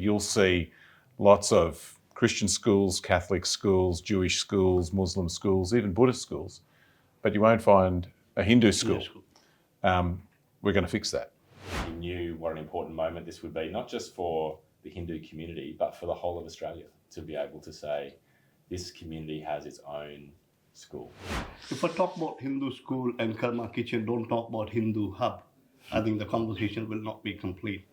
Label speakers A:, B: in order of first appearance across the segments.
A: you'll see lots of Christian schools, Catholic schools, Jewish schools, Muslim schools, even Buddhist schools, but you won't find a Hindu school. We're going to fix that.
B: He knew what an important moment this would be, not just for the Hindu community, but for the whole of Australia, to be able to say this community has its own school.
C: If I talk about Hindu school and Karma Kitchen, don't talk about Hindu hub, I think the conversation will not be complete.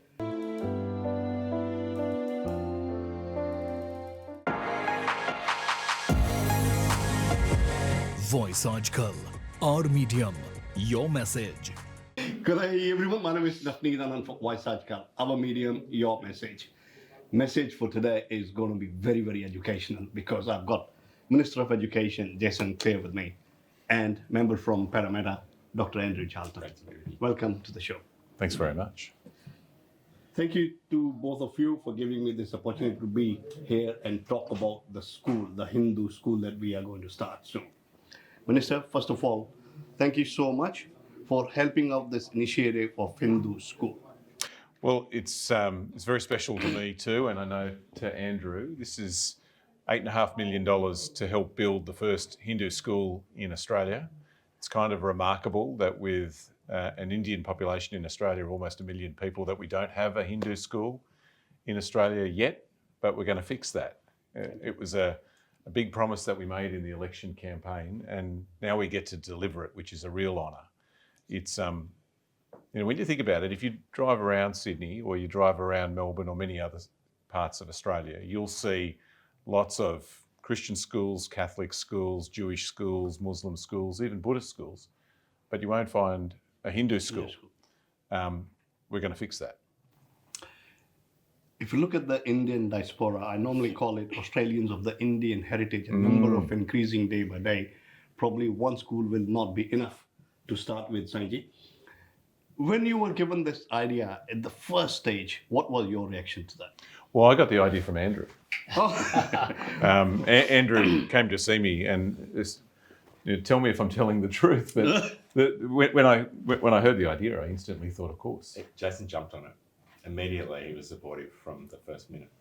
D: Voice आजकल, our medium, your message.
C: Good day, everyone. My name is Navneet Anand for Voice Ajkal. Our medium, your message. Message for today is going to be very, very educational because I've got Minister of Education, Jason Clare, with me, and member from Parramatta, Dr. Andrew Charlton. Welcome to the show.
A: Thanks very much.
C: Thank you to both of you for giving me this opportunity to be here and talk about the school, the Hindu school that we are going to start soon. Minister, first of all, thank you so much for helping out this initiative of Hindu school.
A: Well, it's very special to me too, and I know to Andrew. This is $8.5 million to help build the first Hindu school in Australia. It's kind of remarkable that with an Indian population in Australia of almost 1 million people that we don't have a Hindu school in Australia yet, but we're going to fix that. It was a big promise that we made in the election campaign, and now we get to deliver it, which is a real honour. It's, when you think about it, if you drive around Sydney or you drive around Melbourne or many other parts of Australia, you'll see lots of Christian schools, Catholic schools, Jewish schools, Muslim schools, even Buddhist schools, but you won't find a Hindu school. We're going to fix that.
C: If you look at the Indian diaspora, I normally call it Australians of the Indian heritage, a number of increasing day by day. Probably one school will not be enough to start with, Sanji. When you were given this idea at the first stage, what was your reaction to that?
A: Well, I got the idea from Andrew. Andrew came to see me and tell me if I'm telling the truth. But when I heard the idea, I instantly thought, of course.
B: Jason jumped on it. Immediately, he was supportive from the first minute.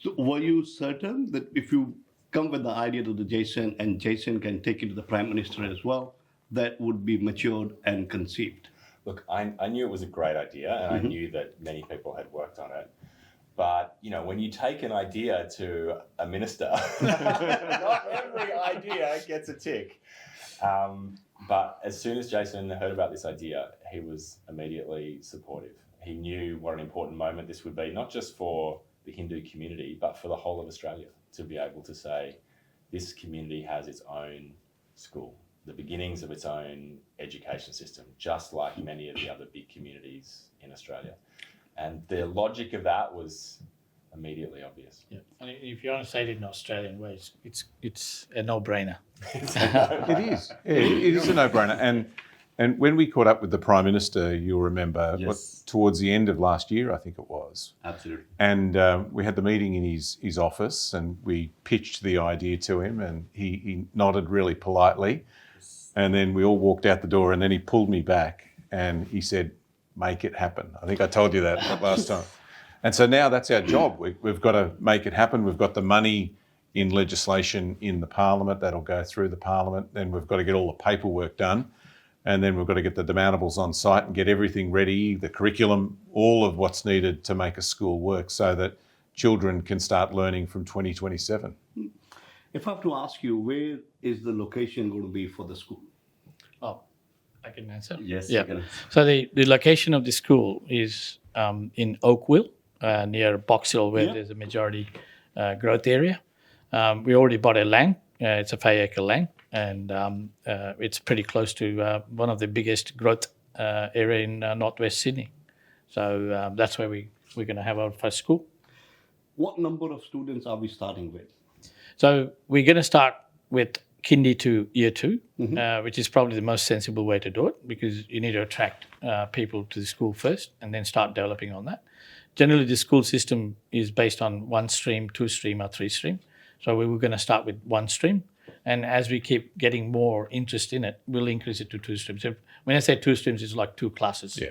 C: So were you certain that if you come with the idea to the Jason and Jason can take it to the Prime Minister as well, that would be matured and conceived?
B: Look, I knew it was a great idea, and I knew that many people had worked on it. But, when you take an idea to a minister, not every idea gets a tick. But as soon as Jason heard about this idea, he was immediately supportive. He knew what an important moment this would be, not just for the Hindu community, but for the whole of Australia, to be able to say this community has its own school, the beginnings of its own education system, just like many of the other big communities in Australia. And the logic of that was immediately obvious.
E: Yeah, and if you want to say it in Australian ways, it's a no-brainer.
A: It is. Yeah, it is a no-brainer. And when we caught up with the Prime Minister, you'll remember, towards the end of last year, I think it was.
B: Absolutely.
A: And we had the meeting in his office, and we pitched the idea to him, and he nodded really politely. And then we all walked out the door, and then he pulled me back and he said, "Make it happen." I think I told you that last time. And so now that's our job. We've got to make it happen. We've got the money in legislation in the Parliament that'll go through the Parliament. Then we've got to get all the paperwork done. And then we've got to get the demountables on site and get everything ready, the curriculum, all of what's needed to make a school work so that children can start learning from 2027.
C: If I have to ask you, where is the location going to be for the school?
E: Oh, I can answer.
B: Yes.
E: Yeah. So the location of the school is in Oakville, near Box Hill, where there's a majority growth area. We already bought a land. It's a 5-acre land, and it's pretty close to one of the biggest growth area in northwest Sydney. So that's where we're going to have our first school.
C: What number of students are we starting with?
E: So we're going to start with kindy to year 2, which is probably the most sensible way to do it, because you need to attract people to the school first and then start developing on that. Generally, the school system is based on 1 stream, 2 stream, or 3 stream. So we were going to start with 1 stream. And as we keep getting more interest in it, we'll increase it to 2 streams. So when I say 2 streams, it's like 2 classes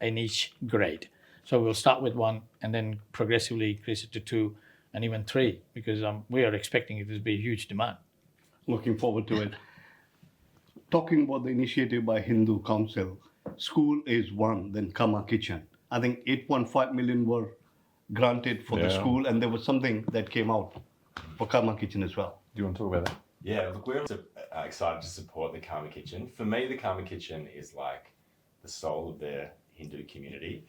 E: in each grade. So we'll start with 1 and then progressively increase it to 2 and even 3, because we are expecting it to be a huge demand.
C: Looking forward to it. Talking about the initiative by Hindu Council, school is one, then Karma Kitchen. I think 8.5 million were granted for the school, and there was something that came out for Karma Kitchen as well.
A: Do you want to talk about that?
B: Yeah, look, we're excited to support the Karma Kitchen. For me, the Karma Kitchen is like the soul of the Hindu community.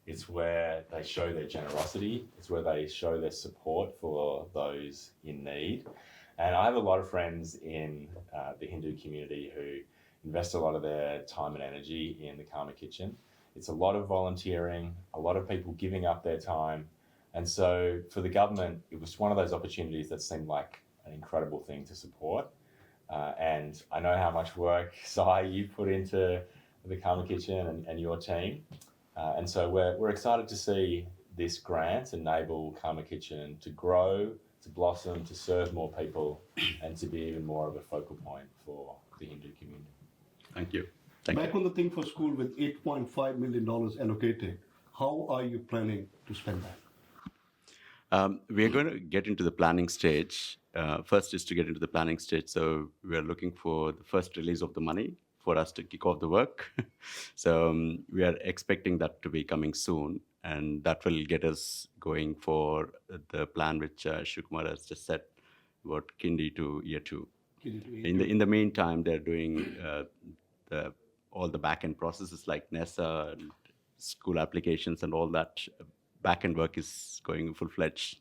B: It's where they show their generosity. It's where they show their support for those in need. And I have a lot of friends in the Hindu community who invest a lot of their time and energy in the Karma Kitchen. It's a lot of volunteering, a lot of people giving up their time. And so for the government, it was one of those opportunities that seemed like an incredible thing to support. And I know how much work, Sai, you put into the Karma Kitchen and your team. And so we're excited to see this grant enable Karma Kitchen to grow, to blossom, to serve more people, and to be even more of a focal point for the Hindu community.
C: Thank you. Back on the thing for school with $8.5 million allocated, how are you planning to spend that?
F: We are going to get into the planning stage. First is to get into the planning stage. So we are looking for the first release of the money for us to kick off the work. So we are expecting that to be coming soon. And that will get us going for the plan which Shukumar has just said about Kindy to year 2. In the meantime, they're doing all the back-end processes like NESA and school applications and all that. Back-end work is going full-fledged.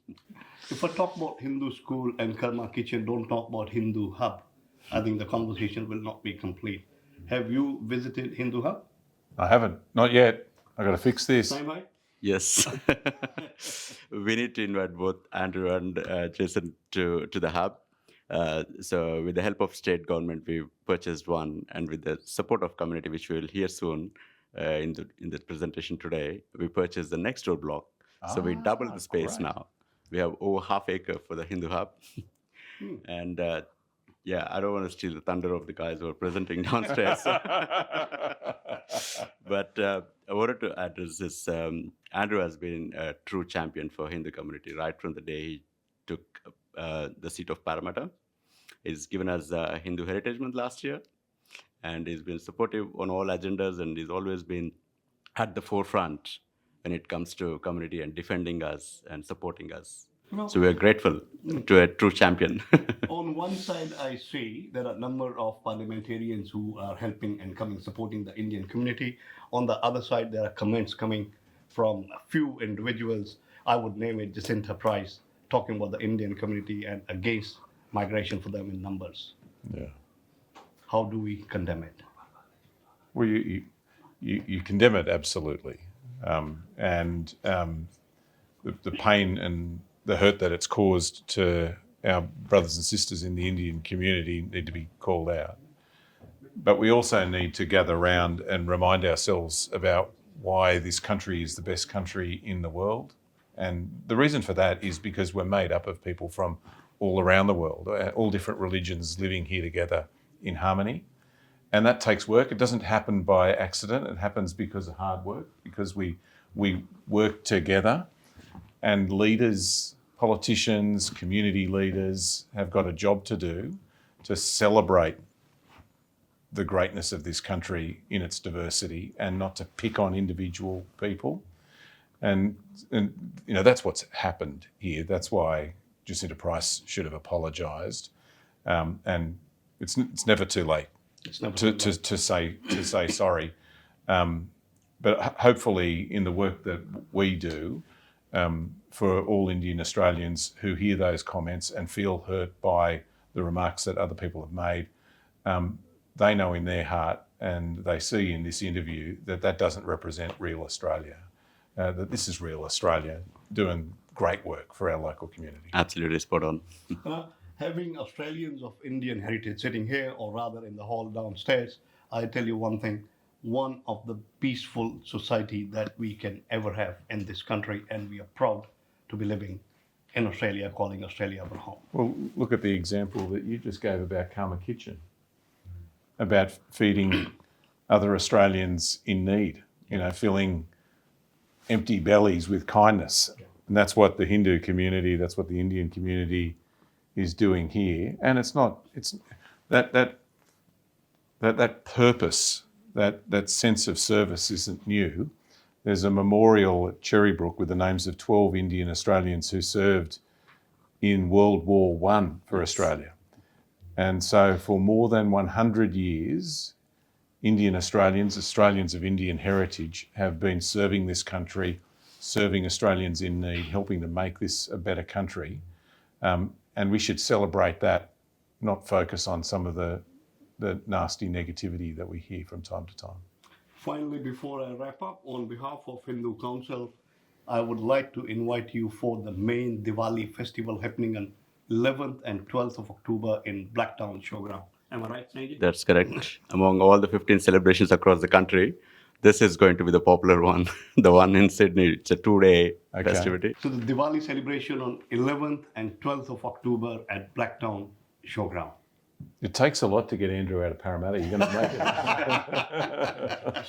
C: If I talk about Hindu school and Karma Kitchen, don't talk about Hindu Hub, I think the conversation will not be complete. Have you visited Hindu Hub?
A: I haven't. Not yet. I've got to fix this.
C: Bye-bye.
F: Yes. We need to invite both Andrew and Jason to the hub. So with the help of state government, we purchased one, and with the support of community, which we will hear soon in the presentation today, we purchased the next door block. So we doubled the space now. We have over half acre for the Hindu hub. And I don't want to steal the thunder of the guys who are presenting downstairs. But I wanted to address this. Andrew has been a true champion for Hindu community right from the day he took the seat of Parramatta. He's given us Hindu Heritage Month last year, and he's been supportive on all agendas, and he's always been at the forefront when it comes to community and defending us and supporting us. So we are grateful to a true champion.
C: On one side, I see there are a number of parliamentarians who are helping and supporting the Indian community. On the other side, there are comments coming from a few individuals. I would name it Jacinta Price, talking about the Indian community and against migration for them in numbers.
A: Yeah.
C: How do we condemn it?
A: Well, you condemn it absolutely, and the pain and the hurt that it's caused to our brothers and sisters in the Indian community need to be called out. But we also need to gather around and remind ourselves about why this country is the best country in the world. And the reason for that is because we're made up of people from all around the world, all different religions living here together in harmony. And that takes work. It doesn't happen by accident. It happens because of hard work, because we work together. And leaders, politicians, community leaders have got a job to do to celebrate the greatness of this country in its diversity and not to pick on individual people. And that's what's happened here. That's why Jacinta Price should have apologised. And it's never too late to say sorry. But hopefully in the work that we do, for all Indian Australians who hear those comments and feel hurt by the remarks that other people have made, they know in their heart and they see in this interview that doesn't represent real Australia, that this is real Australia doing great work for our local community.
F: Absolutely spot on.
C: Having Australians of Indian heritage sitting here, or rather in the hall downstairs, I tell you one thing, one of the peaceful society that we can ever have in this country, and we are proud to be living in Australia, calling Australia our home.
A: Well, look at the example that you just gave about Karma Kitchen, about feeding other Australians in need, filling empty bellies with kindness. And that's what the Hindu community, that's what the Indian community is doing here. And it's not, it's that purpose, that sense of service isn't new. There's a memorial at Cherrybrook with the names of 12 Indian Australians who served in World War I for Australia. And so for more than 100 years, Indian Australians, Australians of Indian heritage, have been serving this country, serving Australians in need, helping to make this a better country. And we should celebrate that, not focus on some of the nasty negativity that we hear from time to time.
C: Finally, before I wrap up, on behalf of Hindu Council, I would like to invite you for the main Diwali festival happening on 11th and 12th of October in Blacktown Showground. Am I right, Sanjay?
F: That's correct. Among all the 15 celebrations across the country, this is going to be the popular one. The one in Sydney, it's a 2-day festivity.
C: So the Diwali celebration on 11th and 12th of October at Blacktown Showground.
A: It takes a lot to get Andrew out of Parramatta. You're going to make it.
B: Are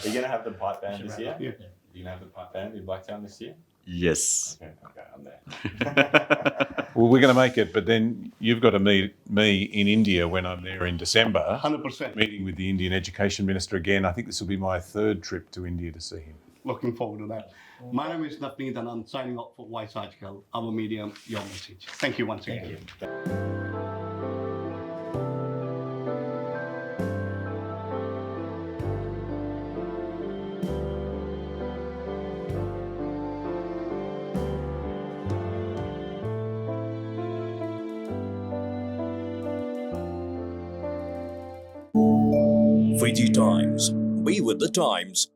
B: you going to have the pipe band this year?
C: Yeah.
B: Are you going to have the pipe band in Blacktown this year?
F: Yes.
B: Okay, I'm there.
A: Well, we're going to make it, but then you've got to meet me in India when I'm there in December.
C: 100%.
A: Meeting with the Indian Education Minister again. I think this will be my 3rd trip to India to see him.
C: Looking forward to that. My name is Navneet Anand, signing off for Voice Article, our medium, your message. Thank you once again.
B: Thank you.
D: VG Times. Be with the times.